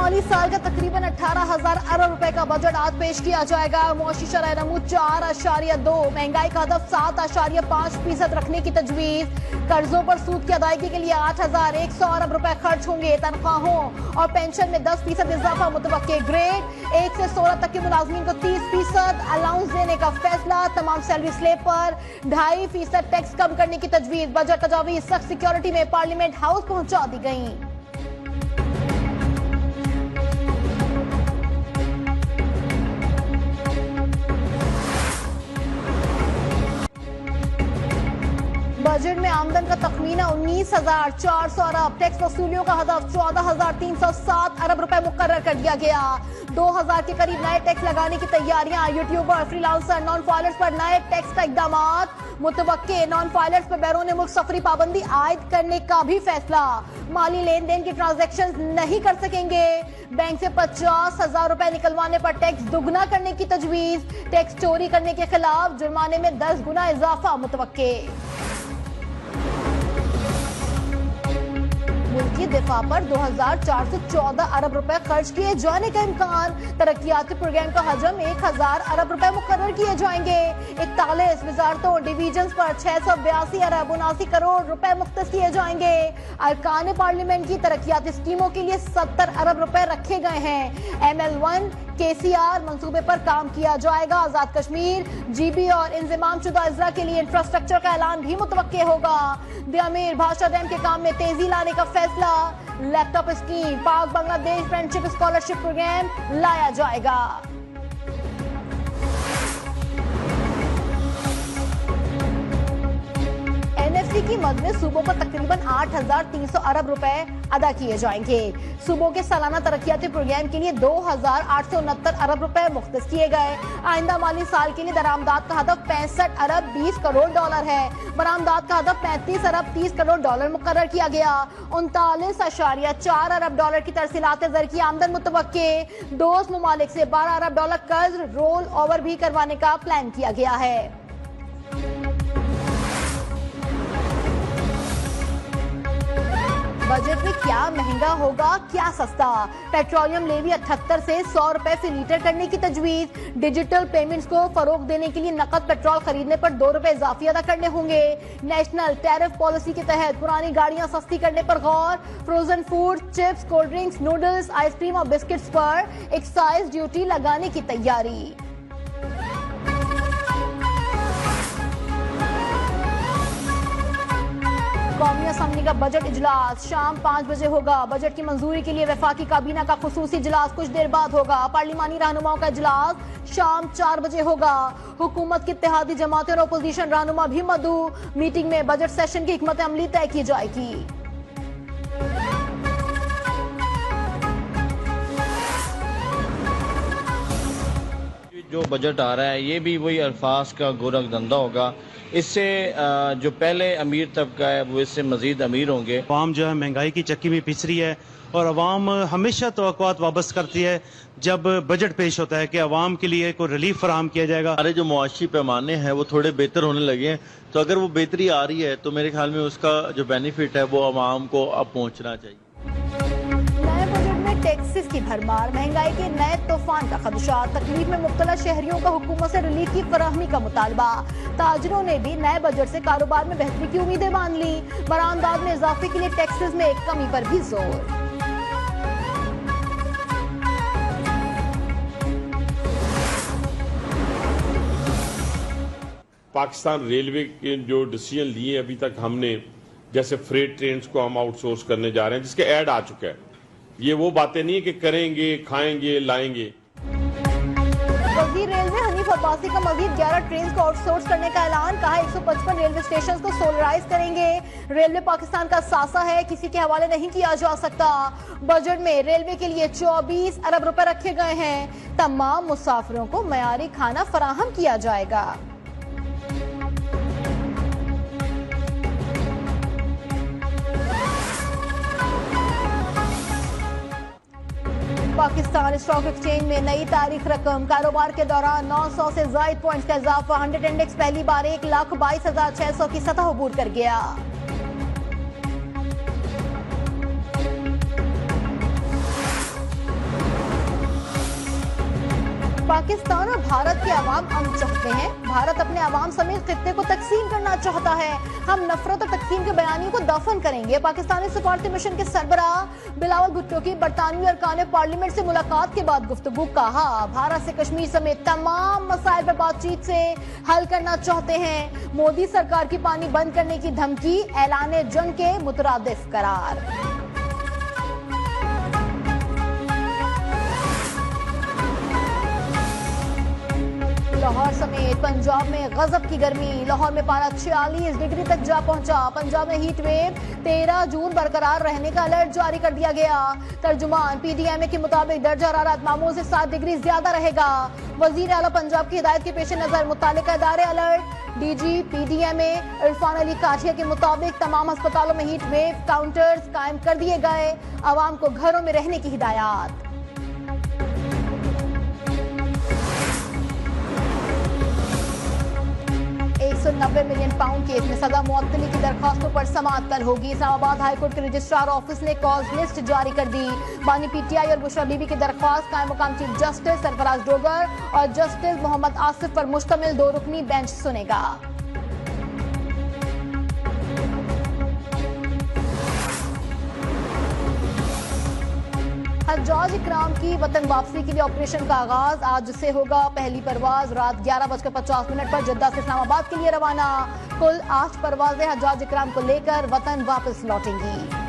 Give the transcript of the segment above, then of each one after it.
माली साल का तकरीबन 18,000 अरब रुपए का बजट आज पेश किया जाएगा। मुआशी शरह नमूद 4.2, महंगाई का हदफ 7.5% रखने की तजवीज। कर्जों पर सूद की अदायगी के लिए 8,100 अरब रुपए खर्च होंगे। तनख्वाहों और पेंशन में 10% इजाफा मुतवक्के। ग्रेड 1 से 16 तक के मुलाजमीन को 30% अलाउंस देने का फैसला। तमाम सैलरी स्लेब पर 2.5% टैक्स कम करने की तजवीज। बजट तजावीज सख्त सिक्योरिटी में पार्लियामेंट हाउस पहुंचा दी गई। बजट में आमदन का तखमीना 19,400 अरब, टैक्स वसूलियों का हदफ 14,307 अरब रुपए मुकर्रर कर दिया गया। 2,000 के करीब नए टैक्स लगाने की तैयारियां। यूट्यूबर, फ्रीलांसर, नॉन फाइलर्स पर नए टैक्स का इकदाम मुतवक्के। नॉन फाइलर्स पर बैरून मुल्क सफरी पाबंदी आयद करने का भी फैसला। माली लेन देन की ट्रांजैक्शन नहीं कर सकेंगे। बैंक से 50,000 रुपए निकलवाने पर टैक्स दुगना करने की तजवीज। टैक्स चोरी करने के खिलाफ जुर्माने में 10 गुना इजाफा मुतवक्के। मुल्की दिफा पर 2,414 अरब रुपए खर्च किए जाने का इम्कान। तरक्याती प्रोग्राम का हजम 1,000 अरब रुपए मुकर्रर किए जाएंगे। 41 वजारतों डिवीजन पर 682 अरब 79 करोड़ रुपए मुख्तस किए जाएंगे। अरकान पार्लियामेंट की तरक्याती स्कीमों के लिए 70 अरब रुपए रखे गए हैं। ML1 KCR मंसूबे पर काम किया जाएगा। आजाद कश्मीर GB और इंजमाम शुदा इजरा के लिए इंफ्रास्ट्रक्चर का ऐलान भी मुतवक्के होगा। दियामीर भाषा डैम के काम में तेजी लाने का फैसला। लैपटॉप स्कीम, पाक बांग्लादेश फ्रेंडशिप स्कॉलरशिप प्रोग्राम लाया जाएगा। NFC की मद में सूबों को तकरीबन 8,300 अरब रुपए अदा किए जाएंगे। सूबों के सालाना तरक्याती प्रोग्राम के लिए 2,869 अरब रुपए मुख्तस किए गए। आइंदा माली साल के लिए दरामदात का हदफ 65 अरब 20 करोड़ डॉलर है। बरामदात का हदफ 35 अरब 30 करोड़ डॉलर मुकर्रर किया गया। 39.4 अरब डॉलर की तरसीलात ज़र की आमदन मुतवक्के। दोस्त ममालिक से 12 अरब डॉलर कर्ज रोल ओवर भी करवाने का प्लान किया गया है। बजट में क्या महंगा होगा, क्या सस्ता। पेट्रोलियम लेवी 78 से 100 रुपए फी लीटर करने की तजवीज। डिजिटल पेमेंट्स को फरोग देने के लिए नकद पेट्रोल खरीदने पर 2 रुपए इजाफी अदा करने होंगे। नेशनल टैरिफ पॉलिसी के तहत पुरानी गाड़ियां सस्ती करने पर गौर। Frozen food, chips, cold drinks, noodles, ice cream और बिस्किट्स पर एक्साइज ड्यूटी लगाने की तैयारी। कौमी असम्बली का बजट इजलास शाम 5 बजे होगा। बजट की मंजूरी के लिए वफाकी काबीना का खुसूसी इजलास कुछ देर बाद होगा। पार्लिमानी रहनुमाओं का इजलास शाम 4 बजे होगा। हुकूमत की इत्तेहादी जमातें और अपोजिशन रहनुमा भी मदऊ। मीटिंग में बजट सेशन की हिकमत अमली तय की जाएगी। जो बजट आ रहा है ये भी वही अल्फाज का गोरख धंधा होगा। इससे जो पहले अमीर तबका है वो इससे मजीद अमीर होंगे। अवाम जो है महंगाई की चक्की में पिस रही है और अवाम हमेशा तवक्कुआत वापस करती है जब बजट पेश होता है कि अवाम के लिए कोई रिलीफ फराहम किया जाएगा। हमारे जो मुआशी पैमाने हैं वो थोड़े बेहतर होने लगे हैं, तो अगर वो बेहतरी आ रही है तो मेरे ख्याल में उसका जो बेनिफिट है वो अवाम को अब पहुँचना चाहिए। टैक्सेस की भरमार, महंगाई के नए तूफान का खदशा। तकलीफ में मुब्तला शहरियों का हुकूमत से रिलीफ की फराहमी का मुतालबा। ताजरों ने भी नए बजट से कारोबार में बेहतरी की उम्मीदें बांध ली। बरामदात में इजाफे के लिए टैक्सेस में कमी पर भी जोर। पाकिस्तान रेलवे के जो डिसीजन लिए अभी तक हमने, जैसे फ्रेट ट्रेन्स को हम आउटसोर्स करने जा रहे हैं जिसके ऐड आ चुका है। ये वो बातें नहीं है कि करेंगे, खाएंगे, लाएंगे। वज़ीर रेलवे हनीफ अब्बासी का मजीद 11 ट्रेन को आउटसोर्स करने का ऐलान। कहा 155 रेलवे स्टेशन को सोलराइज करेंगे। रेलवे पाकिस्तान का सासा है, किसी के हवाले नहीं किया जा सकता। बजट में रेलवे के लिए 24 अरब रुपए रखे गए हैं। तमाम मुसाफिरों को मयारी खाना फराहम किया जाएगा। पाकिस्तान स्टॉक एक्सचेंज में नई तारीख रकम। कारोबार के दौरान 900 से ज्यादा पॉइंट्स का इजाफा। 100 इंडेक्स पहली बार 1,22,600 की सतह अबूर कर गया। पाकिस्तान और भारत के अवाम अमन चाहते हैं। भारत अपने अवाम समेत खित्ते को तकसीम करना चाहता है। हम नफरत और तकसीम के बयानियों को दफन करेंगे। पाकिस्तानी सफारती मिशन के सरबराह बिलावल भुट्टो की बरतानवी अरकान पार्लियामेंट से मुलाकात के बाद गुफ्तगू। कहा, भारत से कश्मीर समेत तमाम मसाइल पर बातचीत से हल करना चाहते हैं। मोदी सरकार की पानी बंद करने की धमकी, ऐलान जंग के मुतरादिफ करार। लाहौर समेत पंजाब में गजब की गर्मी। लाहौर में पारा 46 डिग्री तक जा पहुंचा। पंजाब में हीट वेव 13 जून बरकरार रहने का अलर्ट जारी कर दिया गया। तर्जुमान पीडीएमए के मुताबिक दर्जा हरारत मामूल से 7 डिग्री ज्यादा रहेगा। वजीर आला पंजाब की हिदायत के पेश नजर मुतालिका इदारे alert. DG PDMA Irfan Ali Kathia के मुताबिक तमाम अस्पतालों में हीट वेव काउंटर्स कायम कर दिए गए। आवाम को घरों में रहने की हिदायत। 190 मिलियन पाउंड केस में सजा मुअत्तली की दरखास्तों पर समाअत कल होगी। इस्लामाबाद हाईकोर्ट के रजिस्ट्रार ऑफिस ने कॉज लिस्ट जारी कर दी। बानी पीटीआई और बुशरा बीबी की दरख्वास्त कायम मुकाम चीफ जस्टिस सरफराज डोगर और जस्टिस मोहम्मद आसिफ पर मुश्तमिल 2 रुकनी बेंच सुनेगा। हज्जाज इकराम की वतन वापसी के लिए ऑपरेशन का आगाज आज से होगा। पहली परवाज रात 11:50 पर जद्दा से इस्लामाबाद के लिए रवाना। कुल 8 परवाजें हज्जाज इकराम को लेकर वतन वापस लौटेंगी।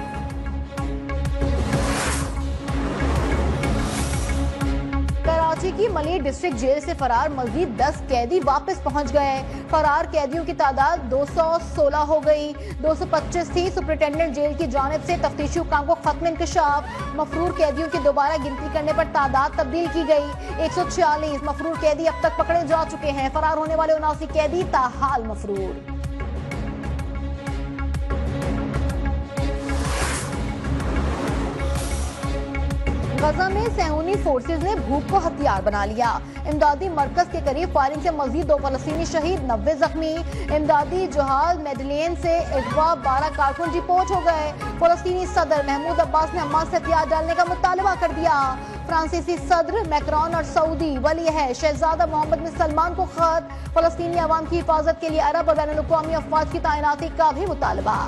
कराची की मलिक डिस्ट्रिक्ट जेल से फरार मजीद 10 कैदी वापस पहुंच गए। फरार कैदियों की तादाद 216 हो गई। 225 थी। सुपरिटेंडेंट जेल की जानिब से तफ्तीशी हुकाम को खत्म इंकशाफ। मफरूर कैदियों की दोबारा गिनती करने पर तादाद तब्दील की गई। 146 मफरूर कैदी अब तक पकड़े जा चुके हैं। फरार होने वाले 79 कैदी ताहाल मफरूर। गजा में सहूनी फोर्सेज ने भूख को हथियार बना लिया। इमदादी मरकज के करीब फायरिंग से मजीद 2 फलस्तीनी शहीद, 90 जख्मी। इमदादी जहाज मेडलियन से अगवा 12 कारकुन रिपोर्ट हो गए। फलस्तीनी सदर महमूद अब्बास ने हमास से हथियार डालने का मुतालबा कर दिया। फ्रांसीसी सदर मैक्रोन और सऊदी वली है शहजादा मोहम्मद बिन सलमान को खत। फलस्तीनी अवाम की हिफाजत के लिए अरब और बैनुल अक़वामी अफवाज की तैनाती का भी मुतालबा।